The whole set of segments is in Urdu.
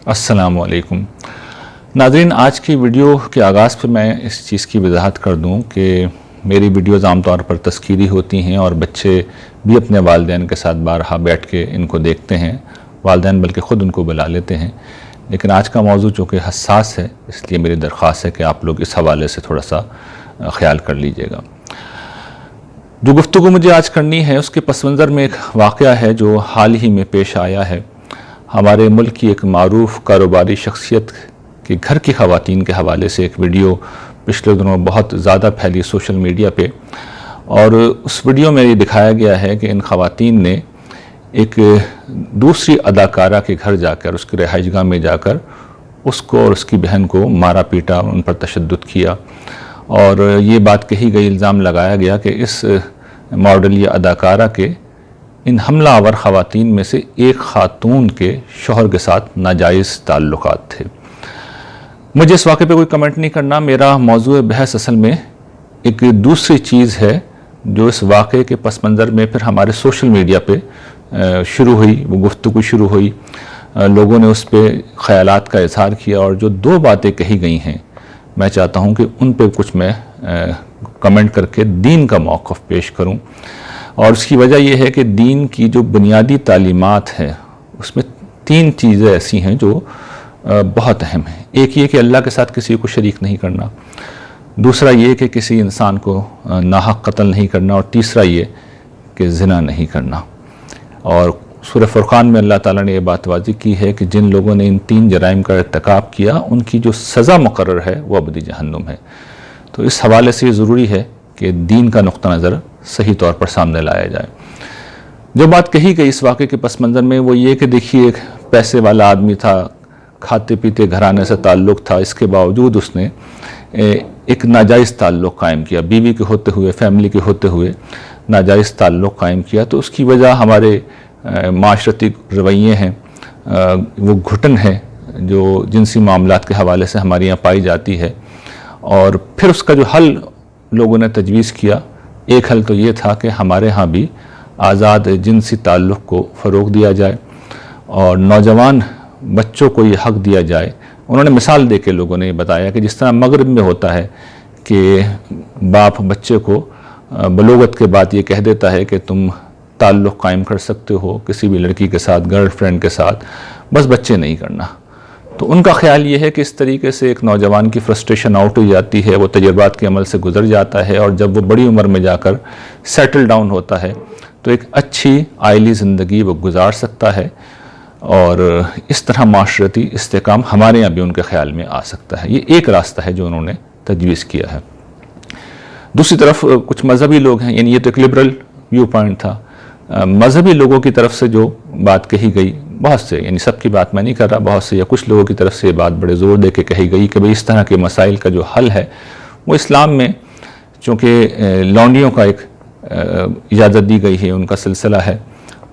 السلام علیکم ناظرین، آج کی ویڈیو کے آغاز پہ میں اس چیز کی وضاحت کر دوں کہ میری ویڈیوز عام طور پر تذکیری ہوتی ہیں اور بچے بھی اپنے والدین کے ساتھ بارہا بیٹھ کے ان کو دیکھتے ہیں، والدین بلکہ خود ان کو بلا لیتے ہیں، لیکن آج کا موضوع چونکہ حساس ہے اس لیے میری درخواست ہے کہ آپ لوگ اس حوالے سے تھوڑا سا خیال کر لیجئے گا۔ جو گفتگو مجھے آج کرنی ہے اس کے پس منظر میں ایک واقعہ ہے جو حال ہی میں پیش آیا ہے۔ ہمارے ملک کی ایک معروف کاروباری شخصیت کے گھر کی خواتین کے حوالے سے ایک ویڈیو پچھلے دنوں بہت زیادہ پھیلی سوشل میڈیا پہ، اور اس ویڈیو میں یہ دکھایا گیا ہے کہ ان خواتین نے ایک دوسری اداکارہ کے گھر جا کر، اس کی رہائش گاہ میں جا کر اس کو اور اس کی بہن کو مارا پیٹا، ان پر تشدد کیا، اور یہ بات کہی گئی، الزام لگایا گیا کہ اس ماڈل یا اداکارہ کے ان حملہ آور خواتین میں سے ایک خاتون کے شوہر کے ساتھ ناجائز تعلقات تھے۔ مجھے اس واقعے پہ کوئی کمنٹ نہیں کرنا، میرا موضوع بحث اصل میں ایک دوسری چیز ہے جو اس واقعے کے پس منظر میں پھر ہمارے سوشل میڈیا پہ شروع ہوئی، وہ گفتگو شروع ہوئی، لوگوں نے اس پہ خیالات کا اظہار کیا، اور جو دو باتیں کہی گئی ہیں میں چاہتا ہوں کہ ان پہ کچھ میں کمنٹ کر کے دین کا موقف پیش کروں، اور اس کی وجہ یہ ہے کہ دین کی جو بنیادی تعلیمات ہے اس میں تین چیزیں ایسی ہیں جو بہت اہم ہیں۔ ایک یہ کہ اللہ کے ساتھ کسی کو شریک نہیں کرنا، دوسرا یہ کہ کسی انسان کو ناحق قتل نہیں کرنا، اور تیسرا یہ کہ زنا نہیں کرنا۔ اور سورہ فرقان میں اللہ تعالیٰ نے یہ بات واضح کی ہے کہ جن لوگوں نے ان تین جرائم کا ارتکاب کیا ان کی جو سزا مقرر ہے وہ ابدی جہنم ہے۔ تو اس حوالے سے یہ ضروری ہے کہ دین کا نقطہ نظر صحیح طور پر سامنے لایا جائے۔ جو بات کہی گئی اس واقعے کے پس منظر میں وہ یہ کہ دیکھیے ایک پیسے والا آدمی تھا، کھاتے پیتے گھرانے سے تعلق تھا، اس کے باوجود اس نے ایک ناجائز تعلق قائم کیا، بیوی کے ہوتے ہوئے، فیملی کے ہوتے ہوئے ناجائز تعلق قائم کیا۔ تو اس کی وجہ ہمارے معاشرتی رویے ہیں، وہ گھٹن ہے جو جنسی معاملات کے حوالے سے ہمارے یہاں پائی جاتی ہے، اور پھر اس کا جو حل لوگوں نے تجویز کیا، ایک حل تو یہ تھا کہ ہمارے ہاں بھی آزاد جنسی تعلق کو فروغ دیا جائے اور نوجوان بچوں کو یہ حق دیا جائے۔ انہوں نے مثال دے کے لوگوں نے یہ بتایا کہ جس طرح مغرب میں ہوتا ہے کہ باپ بچے کو بلوغت کے بعد یہ کہہ دیتا ہے کہ تم تعلق قائم کر سکتے ہو کسی بھی لڑکی کے ساتھ، گرل فرینڈ کے ساتھ، بس بچے نہیں کرنا۔ تو ان کا خیال یہ ہے کہ اس طریقے سے ایک نوجوان کی فرسٹریشن آؤٹ ہو جاتی ہے، وہ تجربات کے عمل سے گزر جاتا ہے، اور جب وہ بڑی عمر میں جا کر سیٹل ڈاؤن ہوتا ہے تو ایک اچھی عائلی زندگی وہ گزار سکتا ہے، اور اس طرح معاشرتی استحکام ہمارے یہاں بھی ان کے خیال میں آ سکتا ہے۔ یہ ایک راستہ ہے جو انہوں نے تجویز کیا ہے۔ دوسری طرف کچھ مذہبی لوگ ہیں، یعنی یہ تو ایک لبرل ویو پوائنٹ تھا، مذہبی لوگوں کی طرف سے جو بات کہی گئی، بہت سے، یعنی سب کی بات میں نہیں کر رہا، بہت سے یا کچھ لوگوں کی طرف سے یہ بات بڑے زور دے کے کہی گئی کہ اس طرح کے مسائل کا جو حل ہے وہ اسلام میں چونکہ لونڈیوں کا ایک اجازت دی گئی ہے، ان کا سلسلہ ہے،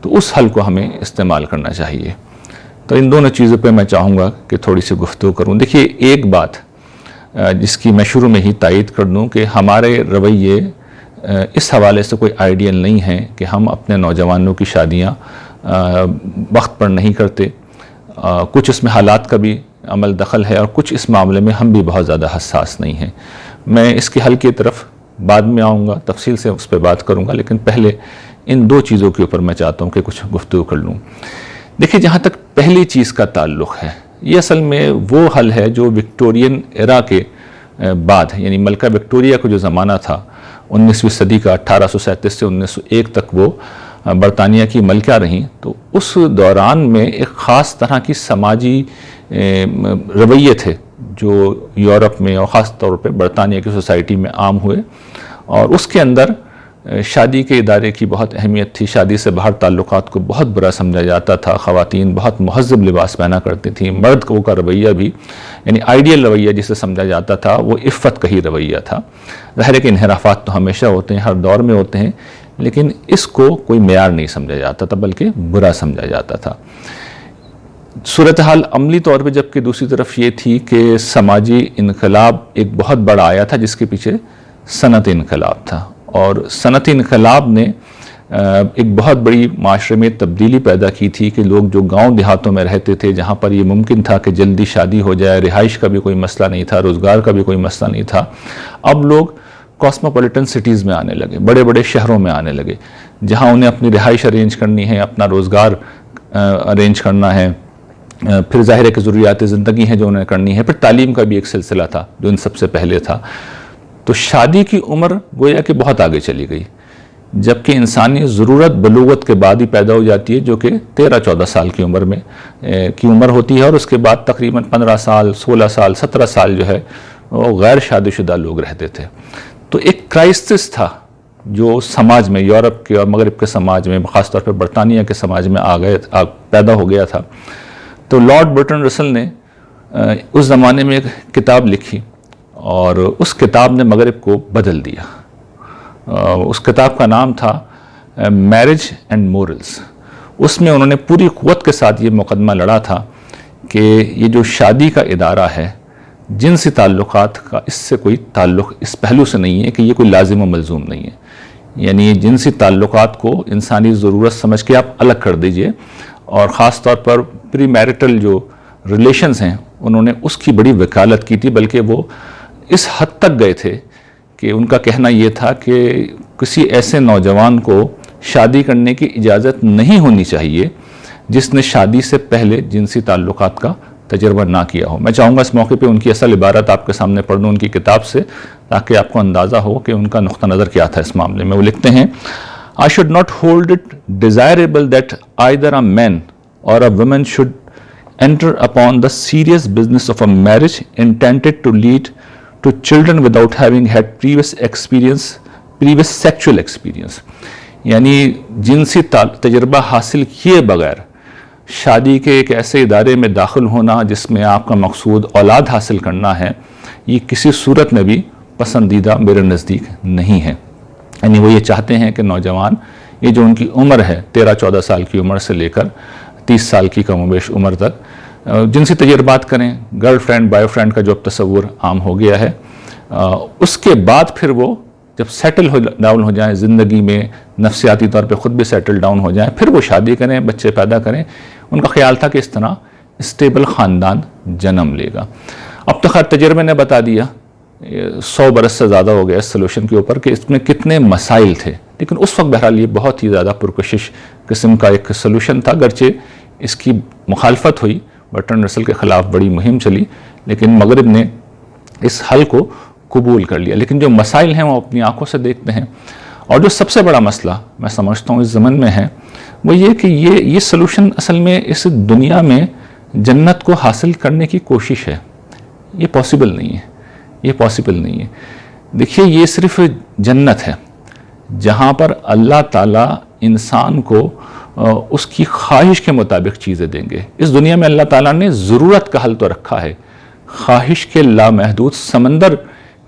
تو اس حل کو ہمیں استعمال کرنا چاہیے۔ تو ان دونوں چیزوں پہ میں چاہوں گا کہ تھوڑی سی گفتگو کروں۔ دیکھیے ایک بات جس کی میں شروع میں ہی تائید کر دوں کہ ہمارے رویے اس حوالے سے کوئی آئیڈیل نہیں ہے کہ ہم اپنے نوجوانوں کی شادیاں وقت پر نہیں کرتے، کچھ اس میں حالات کا بھی عمل دخل ہے، اور کچھ اس معاملے میں ہم بھی بہت زیادہ حساس نہیں ہیں۔ میں اس کے حل کی طرف بعد میں آؤں گا، تفصیل سے اس پہ بات کروں گا، لیکن پہلے ان دو چیزوں کے اوپر میں چاہتا ہوں کہ کچھ گفتگو کر لوں۔ دیکھیے جہاں تک پہلی چیز کا تعلق ہے، یہ اصل میں وہ حل ہے جو وکٹورین ایرا کے بعد، یعنی ملکہ وکٹوریہ کا جو زمانہ تھا 19ویں صدی کا، 1837 سے 1901 تک وہ برطانیہ کی ملکہ رہیں، تو اس دوران میں ایک خاص طرح کی سماجی رویے تھے جو یورپ میں اور خاص طور پہ برطانیہ کی سوسائٹی میں عام ہوئے، اور اس کے اندر شادی کے ادارے کی بہت اہمیت تھی۔ شادی سے باہر تعلقات کو بہت برا سمجھا جاتا تھا، خواتین بہت مہذب لباس پہنا کرتی تھیں، مرد کو کا رویہ بھی، یعنی آئیڈیل رویہ جسے سمجھا جاتا تھا وہ عفت کا ہی رویہ تھا۔ ظاہر ہے کہ انحرافات تو ہمیشہ ہوتے ہیں، ہر دور میں ہوتے ہیں، لیکن اس کو کوئی معیار نہیں سمجھا جاتا تھا بلکہ برا سمجھا جاتا تھا۔ صورتحال عملی طور پہ جبکہ دوسری طرف یہ تھی کہ سماجی انقلاب ایک بہت بڑا آیا تھا جس کے پیچھے صنعتی انقلاب تھا، اور صنعتی انقلاب نے ایک بہت بڑی معاشرے میں تبدیلی پیدا کی تھی کہ لوگ جو گاؤں دیہاتوں میں رہتے تھے، جہاں پر یہ ممکن تھا کہ جلدی شادی ہو جائے، رہائش کا بھی کوئی مسئلہ نہیں تھا، روزگار کا بھی کوئی مسئلہ نہیں تھا، اب لوگ کاسموپولیٹن سٹیز میں آنے لگے، بڑے بڑے شہروں میں آنے لگے، جہاں انہیں اپنی رہائش ارینج کرنی ہے، اپنا روزگار ارینج کرنا ہے، پھر ظاہر ہے کہ ضروریات زندگی ہیں جو انہیں کرنی ہے، پھر تعلیم کا بھی ایک سلسلہ تھا جو ان سب سے پہلے تھا۔ تو شادی کی عمر گویا کہ بہت آگے چلی گئی، جبکہ انسانی ضرورت بلوغت کے بعد ہی پیدا ہو جاتی ہے، جو کہ 13-14 سال کی عمر میں کی عمر ہوتی ہے، اور اس کے بعد تقریباً 15 سال 16 سال 17 سال جو ہے وہ غیر شادی شدہ لوگ رہتے تھے۔ تو ایک کرائسس تھا جو سماج میں، یورپ کے اور مغرب کے سماج میں، خاص طور پہ برطانیہ کے سماج میں پیدا ہو گیا تھا۔ تو لارڈ برٹن رسل نے اس زمانے میں ایک کتاب لکھی، اور اس کتاب نے مغرب کو بدل دیا۔ اس کتاب کا نام تھا میرج اینڈ مورلز۔ اس میں انہوں نے پوری قوت کے ساتھ یہ مقدمہ لڑا تھا کہ یہ جو شادی کا ادارہ ہے، جنسی تعلقات کا اس سے کوئی تعلق اس پہلو سے نہیں ہے کہ یہ کوئی لازم و ملزوم نہیں ہے، یعنی جنسی تعلقات کو انسانی ضرورت سمجھ کے آپ الگ کر دیجئے، اور خاص طور پر پری میرٹل جو ریلیشنز ہیں انہوں نے اس کی بڑی وکالت کی تھی، بلکہ وہ اس حد تک گئے تھے کہ ان کا کہنا یہ تھا کہ کسی ایسے نوجوان کو شادی کرنے کی اجازت نہیں ہونی چاہیے جس نے شادی سے پہلے جنسی تعلقات کا تجربہ نہ کیا ہو۔ میں چاہوں گا اس موقع پہ ان کی اصل عبارت آپ کے سامنے پڑھ دوں ان کی کتاب سے، تاکہ آپ کو اندازہ ہو کہ ان کا نقطہ نظر کیا تھا اس معاملے میں۔ وہ لکھتے ہیں، I should not hold it desirable that either a man or a woman should enter upon the serious business of a marriage intended to lead to children without having had previous sexual experience۔ یعنی جنسی تجربہ حاصل کیے بغیر شادی کے ایک ایسے ادارے میں داخل ہونا جس میں آپ کا مقصود اولاد حاصل کرنا ہے، یہ کسی صورت میں بھی پسندیدہ میرے نزدیک نہیں ہے۔ یعنی وہ یہ چاہتے ہیں کہ نوجوان، یہ جو ان کی عمر ہے 13-14 سال کی عمر سے لے کر 30 سال کی کم و بیش عمر تک، جنسی تجربات کریں، گرل فرینڈ بوائے فرینڈ کا جو اب تصور عام ہو گیا ہے، اس کے بعد پھر وہ جب سیٹل ڈاؤن ہو جائیں زندگی میں، نفسیاتی طور پہ خود بھی سیٹل ڈاؤن ہو جائیں، پھر وہ شادی کریں، بچے پیدا کریں۔ ان کا خیال تھا کہ اس طرح اسٹیبل خاندان جنم لے گا۔ اب تو خیر تجربے نے بتا دیا، 100 برس سے زیادہ ہو گیا اس سلوشن کے اوپر، کہ اس میں کتنے مسائل تھے، لیکن اس وقت بہرحال یہ بہت ہی زیادہ پرکشش قسم کا ایک سلوشن تھا۔ گرچہ اس کی مخالفت ہوئی، برٹن رسل کے خلاف بڑی مہم چلی، لیکن مغرب نے اس حل کو قبول کر لیا۔ لیکن جو مسائل ہیں وہ اپنی آنکھوں سے دیکھتے ہیں، اور جو سب سے بڑا مسئلہ میں سمجھتا ہوں اس زمن میں ہے وہ یہ کہ یہ سلوشن اصل میں اس دنیا میں جنت کو حاصل کرنے کی کوشش ہے۔ یہ پاسبل نہیں ہے، یہ پاسبل نہیں ہے۔ دیکھیے، یہ صرف جنت ہے جہاں پر اللہ تعالیٰ انسان کو اس کی خواہش کے مطابق چیزیں دیں گے۔ اس دنیا میں اللہ تعالیٰ نے ضرورت کا حل تو رکھا ہے، خواہش کے لامحدود سمندر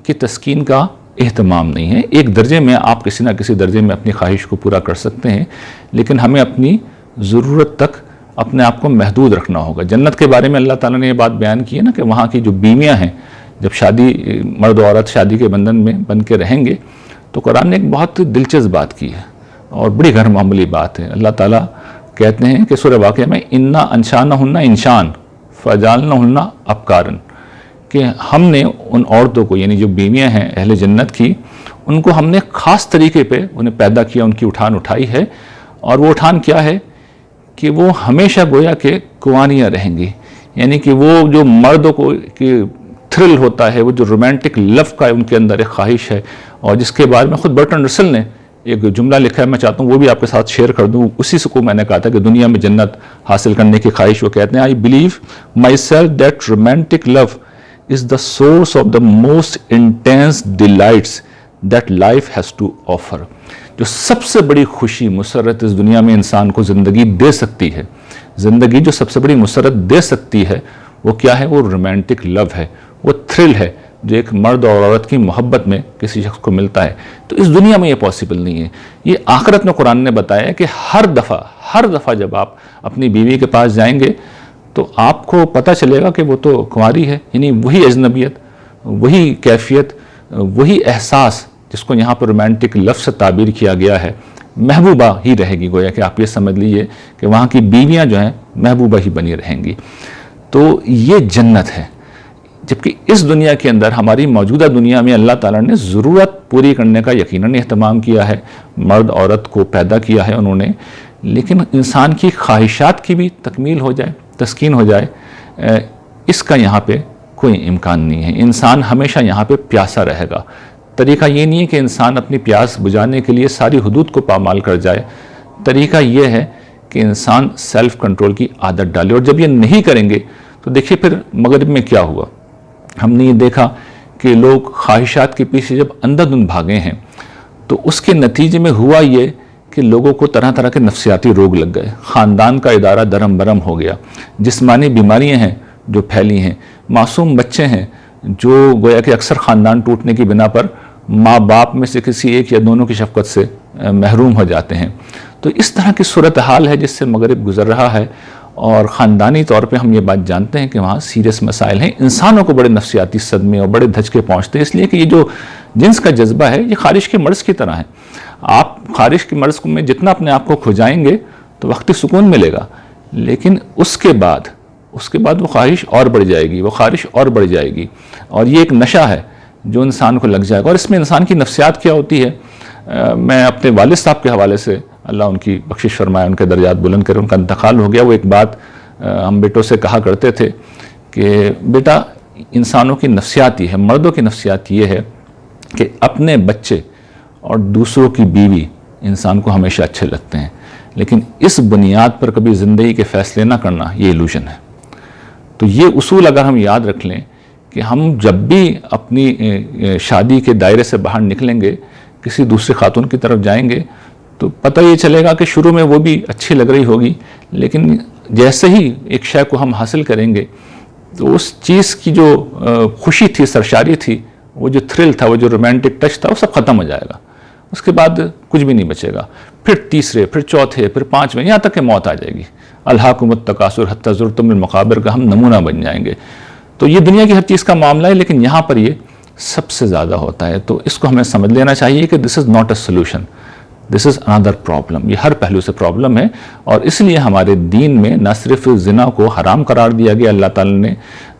کی تسکین کا اہتمام نہیں ہے۔ ایک درجے میں آپ کسی نہ کسی درجے میں اپنی خواہش کو پورا کر سکتے ہیں، لیکن ہمیں اپنی ضرورت تک اپنے آپ کو محدود رکھنا ہوگا۔ جنت کے بارے میں اللہ تعالیٰ نے یہ بات بیان کی ہے نا کہ وہاں کی جو بیویاں ہیں، جب شادی مرد و عورت شادی کے بندھن میں بن کے رہیں گے، تو قرآن نے ایک بہت دلچسپ بات کی ہے اور بڑی غیر معمولی بات ہے۔ اللہ تعالیٰ کہتے ہیں کہ سورہ واقعہ میں انا انشانہن انشان فجعلنہن ابکارا، کہ ہم نے ان عورتوں کو، یعنی جو بیویاں ہیں اہل جنت کی، ان کو ہم نے خاص طریقے پہ انہیں پیدا کیا، ان کی اٹھان اٹھائی ہے، اور وہ اٹھان کیا ہے کہ وہ ہمیشہ گویا کہ کنواریاں رہیں گی۔ یعنی کہ وہ جو مردوں کو تھرل ہوتا ہے، وہ جو رومانٹک لو کا ان کے اندر ایک خواہش ہے، اور جس کے بارے میں خود برٹن رسل نے ایک جملہ لکھا ہے، میں چاہتا ہوں وہ بھی آپ کے ساتھ شیئر کر دوں۔ اسی سے کو میں نے کہا تھا کہ دنیا میں جنت حاصل کرنے کی خواہش، وہ کہتے ہیں I believe myself that romantic love is the source of the most intense delights that life has to offer۔ جو سب سے بڑی خوشی مسرت اس دنیا میں انسان کو زندگی دے سکتی ہے، زندگی جو سب سے بڑی مسرت دے سکتی ہے، وہ کیا ہے؟ وہ رومانٹک لو ہے، وہ تھرل ہے جو ایک مرد اور عورت کی محبت میں کسی شخص کو ملتا ہے۔ تو اس دنیا میں یہ پاسبل نہیں ہے۔ یہ آخرت میں قرآن نے بتایا کہ ہر دفعہ جب آپ اپنی بیوی کے پاس جائیں گے تو آپ کو پتہ چلے گا کہ وہ تو کنواری ہے، یعنی وہی اجنبیت، وہی کیفیت، وہی احساس جس کو یہاں پر رومانٹک لفظ سے تعبیر کیا گیا ہے، محبوبہ ہی رہے گی، گویا کہ آپ یہ سمجھ لیجئے کہ وہاں کی بیویاں جو ہیں محبوبہ ہی بنی رہیں گی. تو یہ جنت ہے. جبکہ اس دنیا کے اندر، ہماری موجودہ دنیا میں اللہ تعالیٰ نے ضرورت پوری کرنے کا یقیناً اہتمام کیا ہے، مرد عورت کو پیدا کیا ہے انہوں نے، لیکن انسان کی خواہشات کی بھی تکمیل ہو جائے، تسکین ہو جائے، اس کا یہاں پہ کوئی امکان نہیں ہے. انسان ہمیشہ یہاں پہ پیاسا رہے گا. طریقہ یہ نہیں ہے کہ انسان اپنی پیاس بجھانے کے لیے ساری حدود کو پامال کر جائے. طریقہ یہ ہے کہ انسان سیلف کنٹرول کی عادت ڈالے، اور جب یہ نہیں کریں گے تو دیکھیے پھر مغرب میں کیا ہوا. ہم نے یہ دیکھا کہ لوگ خواہشات کے پیچھے جب اندھا دھند بھاگے ہیں تو اس کے نتیجے میں ہوا یہ کہ لوگوں کو طرح طرح کے نفسیاتی روگ لگ گئے، خاندان کا ادارہ درم برم ہو گیا، جسمانی بیماریاں ہیں جو پھیلی ہیں، معصوم بچے ہیں جو گویا کہ اکثر خاندان ٹوٹنے کی بنا پر ماں باپ میں سے کسی ایک یا دونوں کی شفقت سے محروم ہو جاتے ہیں. تو اس طرح کی صورتحال ہے جس سے مغرب گزر رہا ہے، اور خاندانی طور پہ ہم یہ بات جانتے ہیں کہ وہاں سیریس مسائل ہیں. انسانوں کو بڑے نفسیاتی صدمے اور بڑے دھچکے پہنچتے ہیں، اس لیے کہ یہ جو جنس کا جذبہ ہے یہ خارش کے مرض کی طرح ہے. آپ خارش کے مرض میں جتنا اپنے آپ کو کھجائیں گے تو وقتی سکون ملے گا، لیکن اس کے بعد وہ خواہش اور بڑھ جائے گی، وہ خارش اور بڑھ جائے گی، اور یہ ایک نشہ ہے جو انسان کو لگ جائے گا. اور اس میں انسان کی نفسیات کیا ہوتی ہے، میں اپنے والد صاحب کے حوالے سے، اللہ ان کی بخشش فرمائے، ان کے درجات بلند کرے، ان کا انتقال ہو گیا. وہ ایک بات ہم بیٹوں سے کہا کرتے تھے کہ بیٹا انسانوں کی نفسیات یہ ہے، مردوں کی نفسیات یہ ہے کہ اپنے بچے اور دوسروں کی بیوی انسان کو ہمیشہ اچھے لگتے ہیں، لیکن اس بنیاد پر کبھی زندگی کے فیصلے نہ کرنا یہ ایلوژن ہے. تو یہ اصول اگر ہم یاد رکھ لیں کہ ہم جب بھی اپنی شادی کے دائرے سے باہر نکلیں گے، کسی دوسری خاتون کی طرف جائیں گے تو پتہ یہ چلے گا کہ شروع میں وہ بھی اچھی لگ رہی ہوگی، لیکن جیسے ہی ایک شے کو ہم حاصل کریں گے تو اس چیز کی جو خوشی تھی، سرشاری تھی، وہ جو تھرل تھا، وہ جو رومانٹک ٹچ تھا، وہ سب ختم ہو جائے گا. اس کے بعد کچھ بھی نہیں بچے گا. پھر تیسرے، پھر چوتھے، پھر پانچویں، یہاں تک کہ موت آ جائے گی. الہاکم التکاثر حتی زرتم المقابر کا ہم نمونہ بن جائیں گے. تو یہ دنیا کی ہر چیز کا معاملہ ہے، لیکن یہاں پر یہ سب سے زیادہ ہوتا ہے. تو اس کو ہمیں سمجھ لینا چاہیے کہ this is not a solution, this is under problem. یہ ہر پہلو سے پرابلم ہے، اور اس لیے ہمارے دین میں نہ صرف زنا کو حرام قرار دیا گیا، اللہ تعالیٰ نے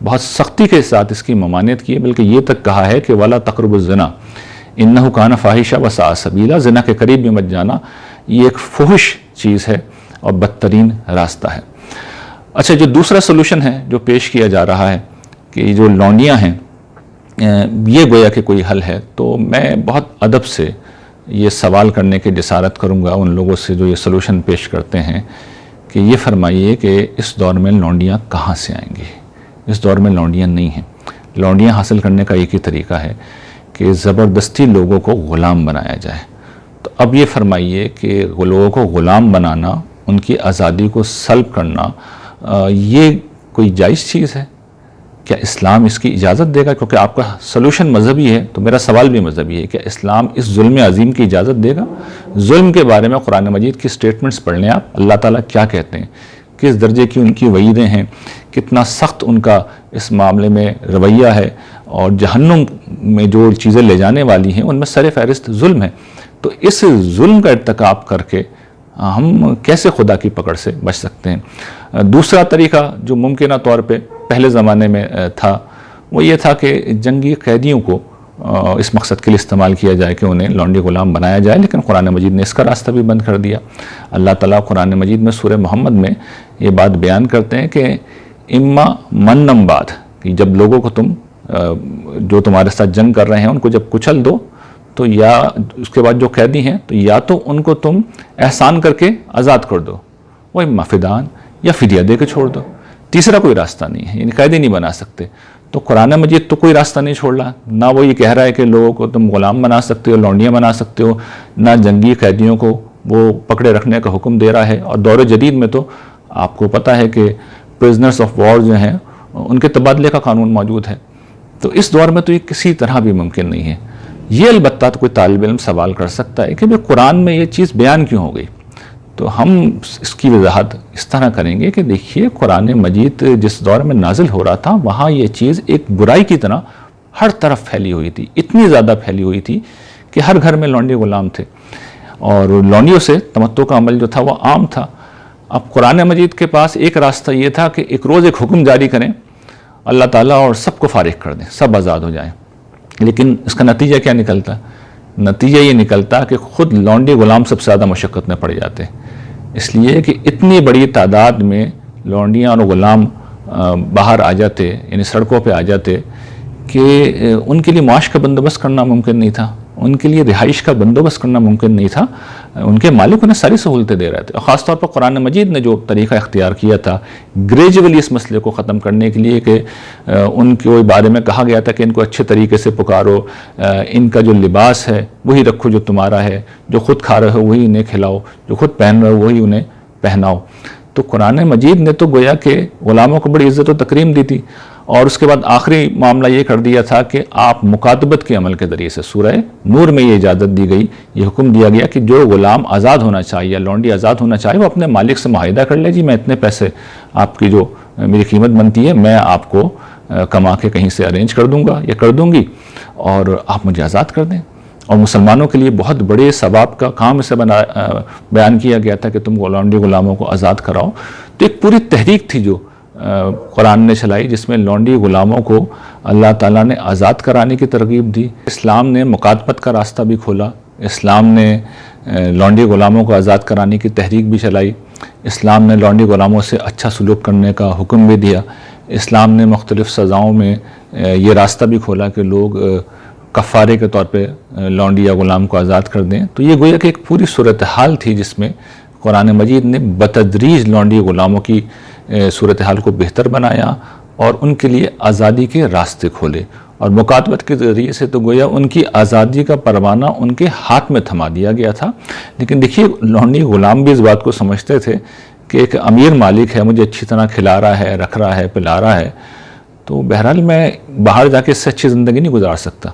بہت سختی کے ساتھ اس کی ممانعت کی ہے، بلکہ یہ تک کہا ہے کہ وَلَا تَقْرَبُوا الزِّنَا إِنَّهُ كَانَ فَاحِشًا وَسَاءَ سَبِيلًا. زنا کے قریب بھی مت جانا، یہ ایک فحش چیز ہے اور بدترین راستہ ہے. اچھا، جو دوسرا سولوشن ہے جو پیش کیا جا رہا ہے کہ یہ جو لونڈیاں ہیں یہ گویا کہ کوئی حل ہے، تو میں بہت ادب سے یہ سوال کرنے کی جسارت کروں گا ان لوگوں سے جو یہ سولوشن پیش کرتے ہیں کہ یہ فرمائیے کہ اس دور میں لونڈیاں کہاں سے آئیں گی؟ اس دور میں لونڈیاں نہیں ہیں. لونڈیاں حاصل کرنے کا ایک ہی طریقہ ہے کہ زبردستی لوگوں کو غلام بنایا جائے. تو اب یہ فرمائیے کہ لوگوں کو غلام بنانا، ان کی آزادی کو سلب کرنا، یہ کوئی جائز چیز ہے؟ کیا اسلام اس کی اجازت دے گا؟ کیونکہ آپ کا سولوشن مذہبی ہے تو میرا سوال بھی مذہبی ہے. کیا اسلام اس ظلم عظیم کی اجازت دے گا؟ ظلم کے بارے میں قرآن مجید کی سٹیٹمنٹس پڑھ لیں آپ، اللہ تعالیٰ کیا کہتے ہیں، کس درجے کی ان کی وعیدیں ہیں، کتنا سخت ان کا اس معاملے میں رویہ ہے، اور جہنم میں جو چیزیں لے جانے والی ہیں ان میں سر فہرست ظلم ہے. تو اس ظلم کا ارتکاب کر کے ہم کیسے خدا کی پکڑ سے بچ سکتے ہیں؟ دوسرا طریقہ جو ممکنہ طور پہ پہلے زمانے میں تھا وہ یہ تھا کہ جنگی قیدیوں کو اس مقصد کے لیے استعمال کیا جائے کہ انہیں لونڈی غلام بنایا جائے، لیکن قرآن مجید نے اس کا راستہ بھی بند کر دیا. اللہ تعالیٰ قرآن مجید میں سورہ محمد میں یہ بات بیان کرتے ہیں کہ اما منم بعد، کہ جب لوگوں کو تم جو تمہارے ساتھ جنگ کر رہے ہیں ان کو جب کچل دو تو یا اس کے بعد جو قیدی ہیں تو یا تو ان کو تم احسان کر کے آزاد کر دو، وہ اما فدان، یا فدیہ دے کے چھوڑ دو. تیسرا کوئی راستہ نہیں ہے، یعنی قیدی نہیں بنا سکتے. تو قرآن مجید تو کوئی راستہ نہیں چھوڑ رہا، نہ وہ یہ کہہ رہا ہے کہ لوگوں کو تم غلام بنا سکتے ہو، لونڈیاں بنا سکتے ہو، نہ جنگی قیدیوں کو وہ پکڑے رکھنے کا حکم دے رہا ہے. اور دور جدید میں تو آپ کو پتہ ہے کہ پرزنرز آف وار جو ہیں ان کے تبادلے کا قانون موجود ہے. تو اس دور میں تو یہ کسی طرح بھی ممکن نہیں ہے. یہ البتہ تو کوئی طالب علم سوال کر سکتا ہے کہ قرآن میں یہ چیز بیان کیوں ہو گئی؟ تو ہم اس کی وضاحت اس طرح کریں گے کہ دیکھیے قرآن مجید جس دور میں نازل ہو رہا تھا وہاں یہ چیز ایک برائی کی طرح ہر طرف پھیلی ہوئی تھی، اتنی زیادہ پھیلی ہوئی تھی کہ ہر گھر میں لونڈے غلام تھے. اور لونڈیوں سے تمتع کا عمل جو تھا وہ عام تھا۔ اب قرآن مجید کے پاس ایک راستہ یہ تھا کہ ایک روز ایک حکم جاری کریں اللہ تعالیٰ اور سب کو فارغ کر دیں، سب آزاد ہو جائیں، لیکن اس کا نتیجہ کیا نکلتا؟ نتیجہ یہ نکلتا کہ خود لونڈی غلام سب سے زیادہ مشقت میں پڑ جاتے، اس لیے کہ اتنی بڑی تعداد میں لونڈیاں اور غلام باہر آ جاتے، یعنی سڑکوں پہ آ جاتے کہ ان کے لیے معاش کا بندوبست کرنا ممکن نہیں تھا، ان کے لیے رہائش کا بندوبست کرنا ممکن نہیں تھا۔ ان کے مالک انہیں ساری سہولتیں دے رہے تھے، اور خاص طور پر قرآن مجید نے جو طریقہ اختیار کیا تھا گریجولی اس مسئلے کو ختم کرنے کے لیے کہ ان کے بارے میں کہا گیا تھا کہ ان کو اچھے طریقے سے پکارو، ان کا جو لباس ہے وہی رکھو جو تمہارا ہے، جو خود کھا رہے ہو وہی انہیں کھلاؤ، جو خود پہن رہے ہو وہی انہیں پہناؤ۔ تو قرآن مجید نے تو گویا کہ غلاموں کو بڑی عزت و تکریم دی تھی، اور اس کے بعد آخری معاملہ یہ کر دیا تھا کہ آپ مکاتبت کے عمل کے ذریعے سے، سورہ نور میں یہ اجازت دی گئی، یہ حکم دیا گیا کہ جو غلام آزاد ہونا چاہیے یا لونڈی آزاد ہونا چاہے وہ اپنے مالک سے معاہدہ کر لے، جی میں اتنے پیسے آپ کی جو میری قیمت بنتی ہے میں آپ کو کما کے کہیں سے ارینج کر دوں گا یا کر دوں گی، اور آپ مجھے آزاد کر دیں۔ اور مسلمانوں کے لیے بہت بڑے ثواب کا کام اسے بیان کیا گیا تھا کہ تم لونڈی غلاموں کو آزاد کراؤ۔ تو ایک پوری تحریک تھی جو قرآن نے چلائی، جس میں لونڈی غلاموں کو اللہ تعالیٰ نے آزاد کرانے کی ترغیب دی۔ اسلام نے مکاتبت کا راستہ بھی کھولا، اسلام نے لونڈی غلاموں کو آزاد کرانے کی تحریک بھی چلائی، اسلام نے لونڈی غلاموں سے اچھا سلوک کرنے کا حکم بھی دیا، اسلام نے مختلف سزاؤں میں یہ راستہ بھی کھولا کہ لوگ کفارے کے طور پہ لونڈی یا غلام کو آزاد کر دیں۔ تو یہ گویا کہ ایک پوری صورتحال تھی جس میں قرآن مجید نے بتدریج لونڈی غلاموں کی صورتحال کو بہتر بنایا اور ان کے لیے آزادی کے راستے کھولے، اور مکاتبت کے ذریعے سے تو گویا ان کی آزادی کا پروانہ ان کے ہاتھ میں تھما دیا گیا تھا۔ لیکن دیکھیے لونڈی غلام بھی اس بات کو سمجھتے تھے کہ ایک امیر مالک ہے، مجھے اچھی طرح کھلا رہا ہے، رکھ رہا ہے، پلا رہا ہے، تو بہرحال میں باہر جا کے اس سے اچھی زندگی نہیں گزار سکتا۔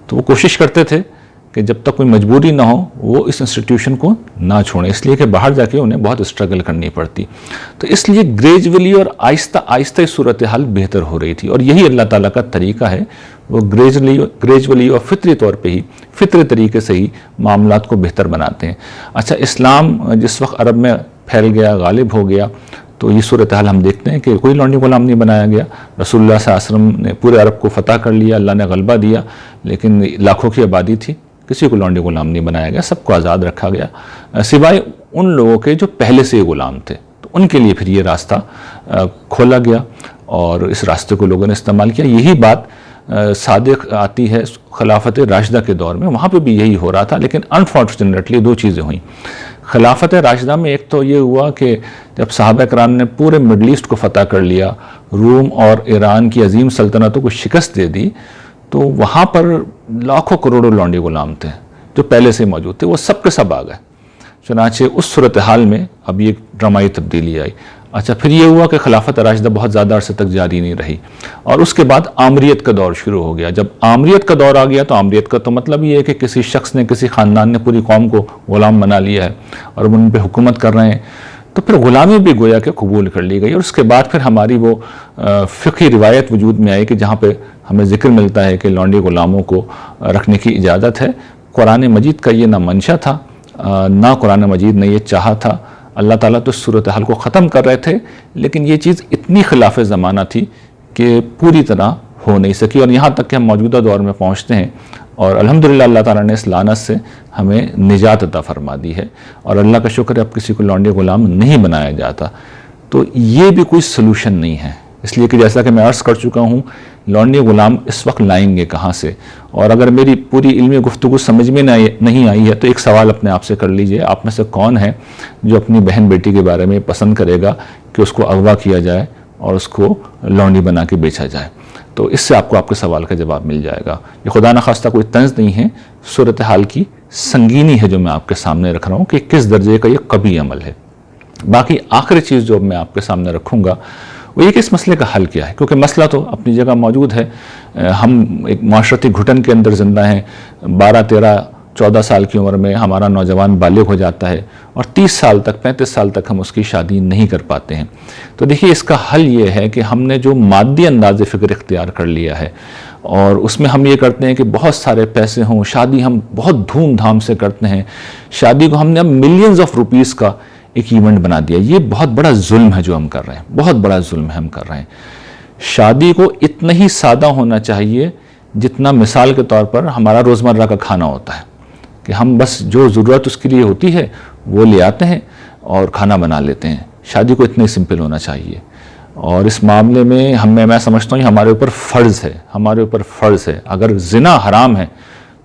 تو وہ کوشش کرتے تھے کہ جب تک کوئی مجبوری نہ ہو وہ اس انسٹیٹیوشن کو نہ چھوڑیں، اس لیے کہ باہر جا کے انہیں بہت اسٹرگل کرنی پڑتی۔ تو اس لیے گریجولی اور آہستہ آہستہ صورتحال بہتر ہو رہی تھی، اور یہی اللہ تعالیٰ کا طریقہ ہے، وہ گریجولی اور فطری طور پہ ہی، فطری طریقے سے ہی معاملات کو بہتر بناتے ہیں۔ اچھا، اسلام جس وقت عرب میں پھیل گیا، غالب ہو گیا، تو یہ صورتحال ہم دیکھتے ہیں کہ کوئی لونڈی غلام نہیں بنایا گیا۔ رسول اللہ صلی اللہ علیہ وسلم نے پورے عرب کو فتح کر لیا، اللہ نے غلبہ دیا، لیکن لاکھوں کی آبادی تھی، کسی کو لونڈی غلام نہیں بنایا گیا، سب کو آزاد رکھا گیا، سوائے ان لوگوں کے جو پہلے سے غلام تھے۔ تو ان کے لیے پھر یہ راستہ کھولا گیا اور اس راستے کو لوگوں نے استعمال کیا۔ یہی بات صادق آتی ہے خلافت راشدہ کے دور میں، وہاں پہ بھی یہی ہو رہا تھا، لیکن انفارچونیٹلی دو چیزیں ہوئیں۔ خلافت راشدہ میں ایک تو یہ ہوا کہ جب صحابہ کرام نے پورے مڈل ایسٹ کو فتح کر لیا، روم اور ایران کی عظیم سلطنتوں کو شکست دے دی، تو وہاں پر لاکھوں کروڑوں لونڈی غلام تھے جو پہلے سے موجود تھے، وہ سب کے سب آ گئے۔ چنانچہ اس صورتحال میں اب یہ ڈرامائی تبدیلی آئی۔ اچھا، پھر یہ ہوا کہ خلافت راشدہ بہت زیادہ عرصے تک جاری نہیں رہی، اور اس کے بعد آمریت کا دور شروع ہو گیا۔ جب آمریت کا دور آ گیا تو آمریت کا تو مطلب یہ ہے کہ کسی شخص نے، کسی خاندان نے پوری قوم کو غلام بنا لیا ہے اور ان پہ حکومت کر رہے ہیں، تو پھر غلامی بھی گویا کہ قبول کر لی گئی۔ اور اس کے بعد پھر ہماری وہ فقہی روایت وجود میں آئی کہ جہاں پہ ہمیں ذکر ملتا ہے کہ لونڈی غلاموں کو رکھنے کی اجازت ہے۔ قرآن مجید کا یہ نہ منشا تھا، نہ قرآن مجید نے یہ چاہا تھا۔ اللہ تعالیٰ تو اس صورتحال کو ختم کر رہے تھے، لیکن یہ چیز اتنی خلاف زمانہ تھی کہ پوری طرح ہو نہیں سکی، اور یہاں تک کہ ہم موجودہ دور میں پہنچتے ہیں، اور الحمدللہ اللہ تعالیٰ نے اس لعنت سے ہمیں نجات عطا فرما دی ہے، اور اللہ کا شکر ہے اب کسی کو لونڈی غلام نہیں بنایا جاتا۔ تو یہ بھی کوئی سلوشن نہیں ہے، اس لیے کہ جیسا کہ میں عرض کر چکا ہوں، لونڈی غلام اس وقت لائیں گے کہاں سے؟ اور اگر میری پوری علمی گفتگو سمجھ میں نہیں آئی ہے تو ایک سوال اپنے آپ سے کر لیجئے، آپ میں سے کون ہے جو اپنی بہن بیٹی کے بارے میں پسند کرے گا کہ اس کو اغوا کیا جائے اور اس کو لونڈی بنا کے بیچا جائے؟ تو اس سے آپ کو آپ کے سوال کا جواب مل جائے گا۔ یہ خدا نخواستہ کوئی طنز نہیں ہے، صورتحال کی سنگینی ہے جو میں آپ کے سامنے رکھ رہا ہوں کہ کس درجے کا یہ قبیح عمل ہے۔ باقی آخری چیز جو میں آپ کے سامنے رکھوں گا وہ یہ کہ اس مسئلے کا حل کیا ہے، کیونکہ مسئلہ تو اپنی جگہ موجود ہے، ہم ایک معاشرتی گھٹن کے اندر زندہ ہیں، 12-13 14 سال کی عمر میں ہمارا نوجوان بالغ ہو جاتا ہے اور 30 سال تک 35 سال تک ہم اس کی شادی نہیں کر پاتے ہیں. تو دیکھیے اس کا حل یہ ہے کہ ہم نے جو مادی انداز فکر اختیار کر لیا ہے اور اس میں ہم یہ کرتے ہیں کہ بہت سارے پیسے ہوں, شادی ہم بہت دھوم دھام سے کرتے ہیں, شادی کو ہم نے اب ملینز آف روپیز کا ایک ایونٹ بنا دیا. یہ بہت بڑا ظلم ہے جو ہم کر رہے ہیں, بہت بڑا ظلم ہے ہم کر رہے ہیں. شادی کو اتنا ہی سادہ ہونا چاہیے جتنا مثال کے طور پر ہمارا روزمرہ کا کھانا ہوتا ہے, کہ ہم بس جو ضرورت اس کے لیے ہوتی ہے وہ لے آتے ہیں اور کھانا بنا لیتے ہیں. شادی کو اتنا ہی سمپل ہونا چاہیے. اور اس معاملے میں میں سمجھتا ہوں ہمارے اوپر فرض ہے, ہمارے اوپر فرض ہے. اگر زنا حرام ہے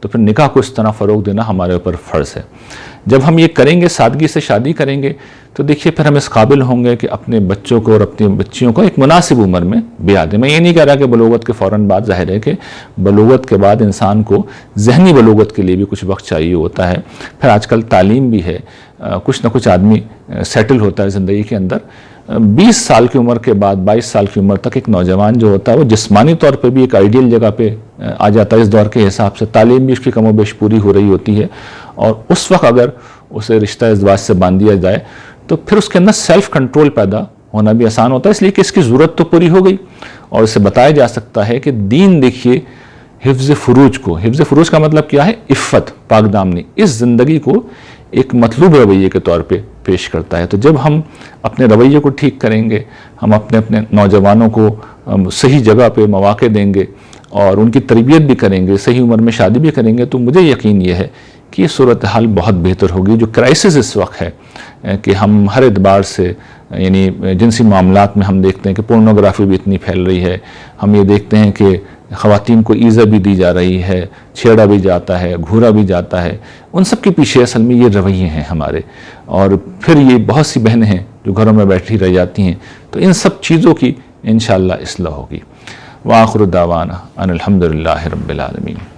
تو پھر نکاح کو اس طرح فروغ دینا ہمارے اوپر فرض ہے. جب ہم یہ کریں گے, سادگی سے شادی کریں گے, تو دیکھیے پھر ہم اس قابل ہوں گے کہ اپنے بچوں کو اور اپنی بچیوں کو ایک مناسب عمر میں بیاہ دیں. میں یہ نہیں کہہ رہا کہ بلوغت کے فوراً بعد, ظاہر ہے کہ بلوغت کے بعد انسان کو ذہنی بلوغت کے لیے بھی کچھ وقت چاہیے ہوتا ہے. پھر آج کل تعلیم بھی ہے, کچھ نہ کچھ آدمی سیٹل ہوتا ہے زندگی کے اندر. 20 سال کی عمر کے بعد 22 سال کی عمر تک ایک نوجوان جو ہوتا ہے وہ جسمانی طور پہ بھی ایک آئیڈیل جگہ پہ آ جاتا ہے اس دور کے حساب سے. تعلیم بھی اس کی کم و بیش پوری ہو رہی ہوتی ہے, اور اس وقت اگر اسے رشتہ ازدواج سے باندھ دیا جائے تو پھر اس کے اندر سیلف کنٹرول پیدا ہونا بھی آسان ہوتا ہے, اس لیے کہ اس کی ضرورت تو پوری ہو گئی. اور اسے بتایا جا سکتا ہے کہ دین دیکھیے حفظ فروج کو, حفظ فروج کا مطلب کیا ہے؟ عفت, پاک دامنی, اس زندگی کو ایک مطلوب رویے کے طور پہ پیش کرتا ہے. تو جب ہم اپنے رویے کو ٹھیک کریں گے, ہم اپنے نوجوانوں کو صحیح جگہ پہ مواقع دیں گے اور ان کی تربیت بھی کریں گے, صحیح عمر میں شادی بھی کریں گے, تو مجھے یقین یہ ہے کہ یہ صورتحال بہت بہتر ہوگی. جو کرائسس اس وقت ہے کہ ہم ہر اعتبار سے, یعنی جنسی معاملات میں ہم دیکھتے ہیں کہ پورنوگرافی بھی اتنی پھیل رہی ہے, ہم یہ دیکھتے ہیں کہ خواتین کو ایزا بھی دی جا رہی ہے, چھیڑا بھی جاتا ہے, گھورا بھی جاتا ہے. ان سب کے پیچھے اصل میں یہ رویے ہیں ہمارے, اور پھر یہ بہت سی بہنیں ہیں جو گھروں میں بیٹھی رہ جاتی ہیں. تو ان سب چیزوں کی انشاءاللہ اصلاح ہوگی. وآخر دعوانا ان الحمدللہ رب العالمین.